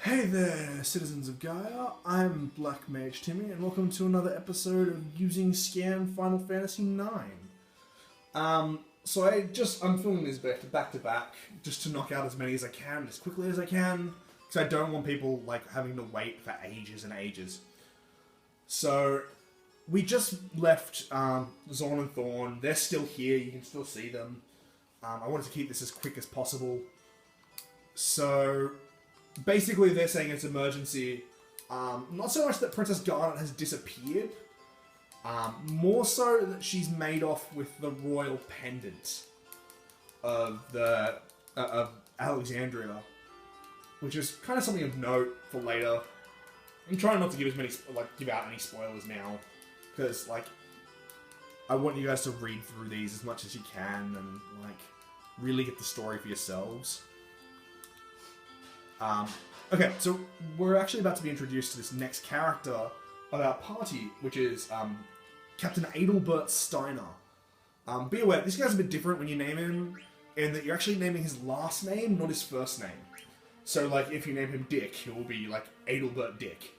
Hey there, citizens of Gaia. I'm Black Mage Timmy, and welcome to another episode of Using Scan Final Fantasy IX. I'm filming this back to back, just to knock out as many as I can, as quickly as I can, because I don't want people having to wait for ages and ages. So we just left Zorn and Thorn. They're still here. You can still see them. I wanted to keep this as quick as possible. So basically, they're saying it's emergency. Not so much that Princess Garnet has disappeared, more so that she's made off with the royal pendant of Alexandria, which is kind of something of note for later. I'm trying not to give out any spoilers now, because I want you guys to read through these as much as you can and really get the story for yourselves. Okay, so we're actually about to be introduced to this next character of our party, which is Captain Adelbert Steiner. Be aware, this guy's a bit different when you name him, in that you're actually naming his last name, not his first name. So, if you name him Dick, he will be, Adelbert Dick.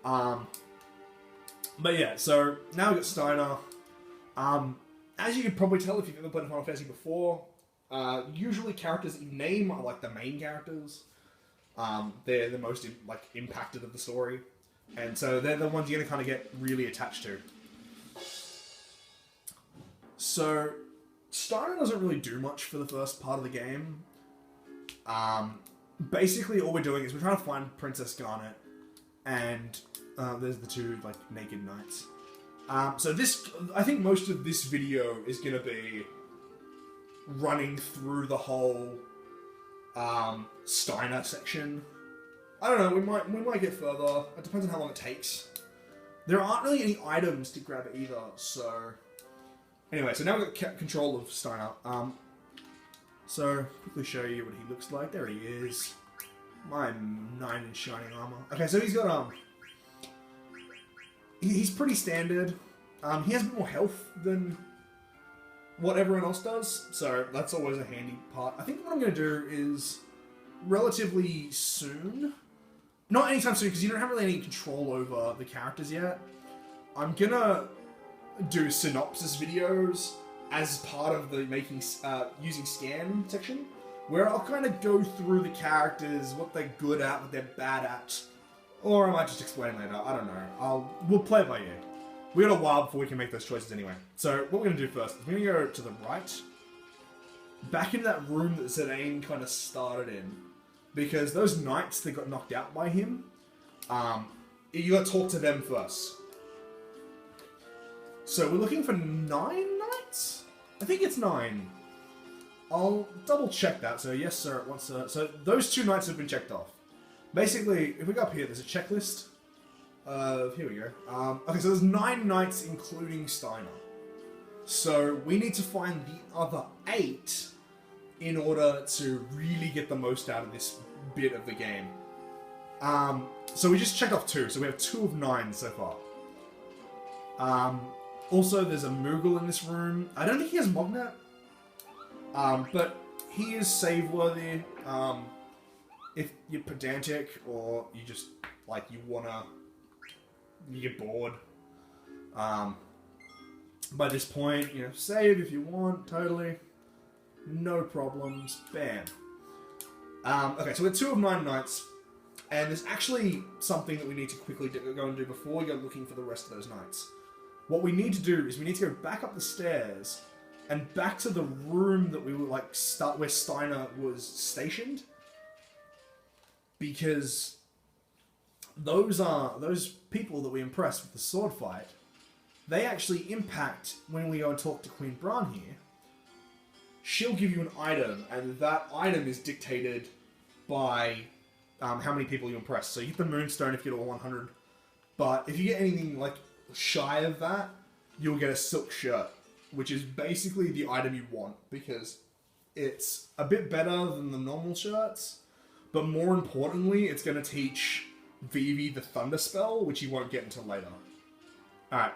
But yeah, so now we've got Steiner. As you could probably tell if you've ever played Final Fantasy before, usually characters in name are, the main characters. They're the most impacted of the story, and so they're the ones you're gonna kind of get really attached to. So Steiner doesn't really do much for the first part of the game. Basically, all we're doing is we're trying to find Princess Garnet, and there's the two naked knights. So I think most of this video is gonna be running through the whole Steiner section. I don't know, we might get further. It depends on how long it takes. There aren't really any items to grab either, so... Anyway, so now we've got control of Steiner. So, quickly show you what he looks like. There he is. My 9 in shining armor. Okay, so he's got, he's pretty standard. He has a bit more health than what everyone else does, so that's always a handy part. I think what I'm going to do is relatively soon, not anytime soon because you don't have really any control over the characters yet, I'm going to do synopsis videos as part of the using scan section, where I'll kind of go through the characters, what they're good at, what they're bad at, or I might just explain later, I don't know. We'll play it by ear. We got a while before we can make those choices anyway. So what we're going to do first is we're going to go to the right, back into that room that Zidane kind of started in, because those knights that got knocked out by him, you got to talk to them first. So we're looking for 9 knights? I think it's 9. I'll double check that. So yes sir, once so those 2 knights have been checked off. Basically, if we go up here, there's a checklist. Here we go. Okay, so there's 9 knights, including Steiner. So we need to find the other 8 in order to really get the most out of this bit of the game. So we just checked off 2, so we have 2 of 9 so far. Also, there's a Moogle in this room. I don't think he has Mognet, but he is save-worthy. If you're pedantic or you just, you get bored. By this point, save if you want, totally. No problems. Bam. Okay, so we're 2 of 9 knights, and there's actually something that we need to quickly go and do before we go looking for the rest of those knights. What we need to do is we need to go back up the stairs and back to the room that we were where Steiner was stationed, because those people that we impressed with the sword fight, they actually impact when we go and talk to Queen Bran here. She'll give you an item, and that item is dictated by how many people you impress. So you get the Moonstone if you get all 100, but if you get anything shy of that, you'll get a silk shirt, which is basically the item you want, because it's a bit better than the normal shirts, but more importantly, it's going to teach Vivi the Thunder Spell, which you won't get until later. Alright.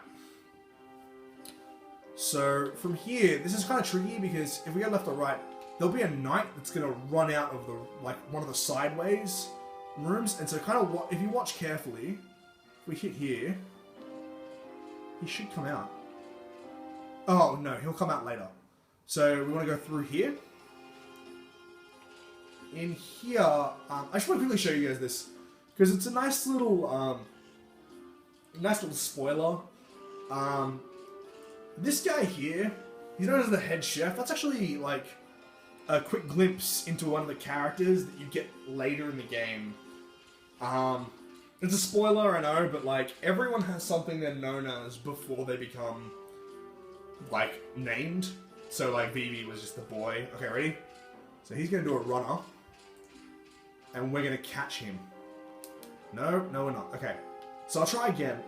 So, from here, this is kind of tricky, because if we go left or right, there'll be a knight that's going to run out of the one of the sideways rooms, and so kind of if you watch carefully, if we hit here, he should come out. Oh no, he'll come out later. So we want to go through here. In here, I just want to quickly show you guys this because it's a nice little spoiler. This guy here, he's known as the head chef. That's actually like a quick glimpse into one of the characters that you get later in the game. It's a spoiler, I know, but like everyone has something they're known as before they become like named. So like Vivi was just the boy. Okay, ready? So he's gonna do a runner, and we're gonna catch him. No, we're not. Okay, so I'll try again.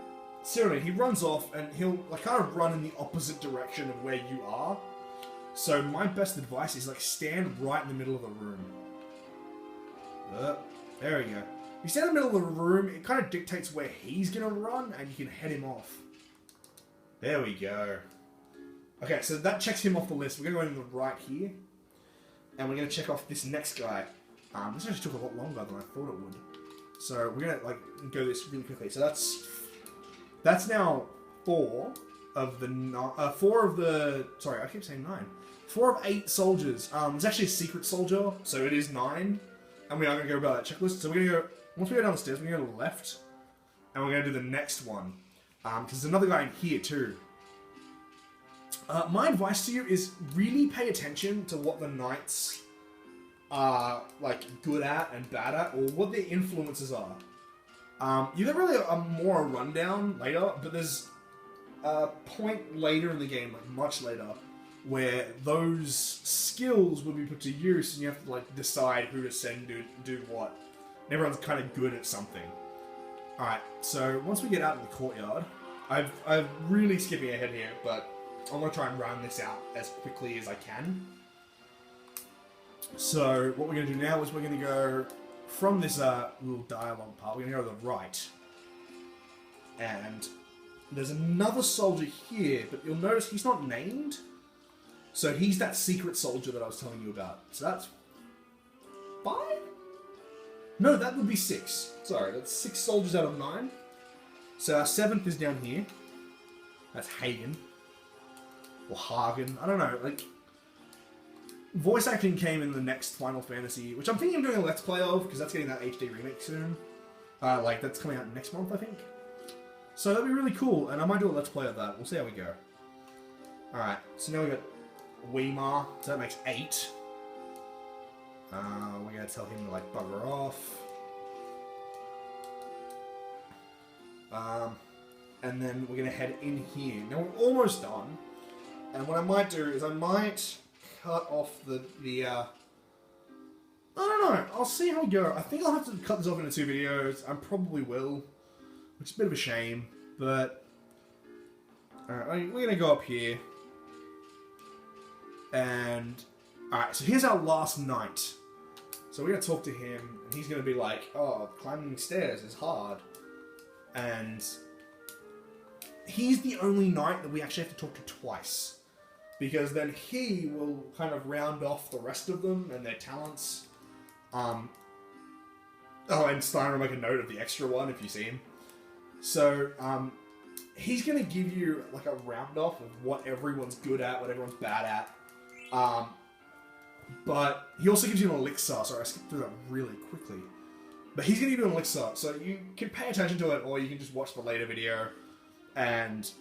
Seriously, he runs off, and he'll like kind of run in the opposite direction of where you are. So my best advice is like stand right in the middle of the room. There we go. You stand in the middle of the room, it kind of dictates where he's gonna run, and you can head him off. There we go. Okay, so that checks him off the list. We're gonna go to the right here, and we're gonna check off this next guy. This actually took a lot longer than I thought it would. So we're gonna like go this really quickly. So that's now 4 of the sorry, I keep saying 9. 4 of 8 soldiers. There's actually a secret soldier, so it is 9. And we are going to go about that checklist. So we're going to go, once we go down the stairs, we're going to go to the left. And we're going to do the next one. Because there's another guy in here too. My advice to you is really pay attention to what the knights are like good at and bad at, or what their influences are. You get really a more rundown later, but there's a point later in the game, like much later, where those skills will be put to use, and you have to like decide who to send to do what. And everyone's kind of good at something. All right, so once we get out of the courtyard, I'm really skipping ahead here, but I'm gonna try and run this out as quickly as I can. So what we're gonna do now is we're gonna go from this little dialogue part. We're gonna go to the right, and there's another soldier here, but you'll notice he's not named. So he's that secret soldier that I was telling you about. So that's 5? No, that would be 6. Sorry, that's 6 soldiers out of 9. So our 7th is down here. That's Hagen. Or Hagen. I don't know. Like, voice acting came in the next Final Fantasy, which I'm thinking of doing a Let's Play of, because that's getting that HD remake soon. Like, that's coming out next month, I think. So that'd be really cool, and I might do a Let's Play of that. We'll see how we go. Alright, so now we got Weimar, so that makes 8. We're going to tell him to like bugger off. And then we're going to head in here. Now we're almost done. And what I might do is I might cut off the I don't know. I'll see how we go. I think I'll have to cut this off into 2 videos. I probably will. Which is a bit of a shame. But alright, we're going to go up here. And alright, so here's our last knight. So we're going to talk to him, and he's going to be like, oh, climbing stairs is hard. And he's the only knight that we actually have to talk to twice. Because then he will kind of round off the rest of them and their talents. Oh, and Steiner will make a note of the extra one if you see him. So, he's going to give you like a round off of what everyone's good at, what everyone's bad at. But he also gives you an elixir. Sorry, I skipped through that really quickly. But he's going to give you an elixir, so you can pay attention to it, or you can just watch the later video and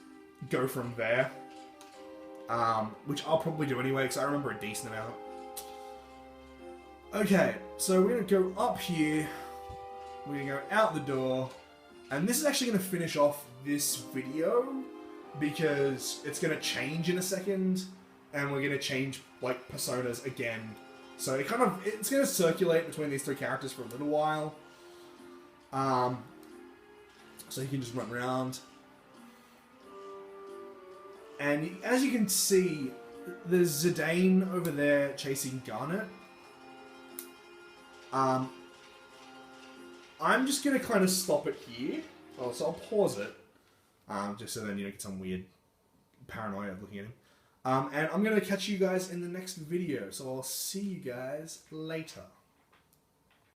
go from there. Which I'll probably do anyway, because I remember a decent amount. Okay, so we're going to go up here. We're going to go out the door. And this is actually going to finish off this video, because it's going to change in a second. And we're going to change, like, personas again. So it's going to circulate between these 3 characters for a little while. So you can just run around. And as you can see, there's Zidane over there chasing Garnet. I'm just going to kind of stop it here. Oh, so I'll pause it. Just so then you don't get some weird paranoia of looking at him. And I'm going to catch you guys in the next video. So I'll see you guys later.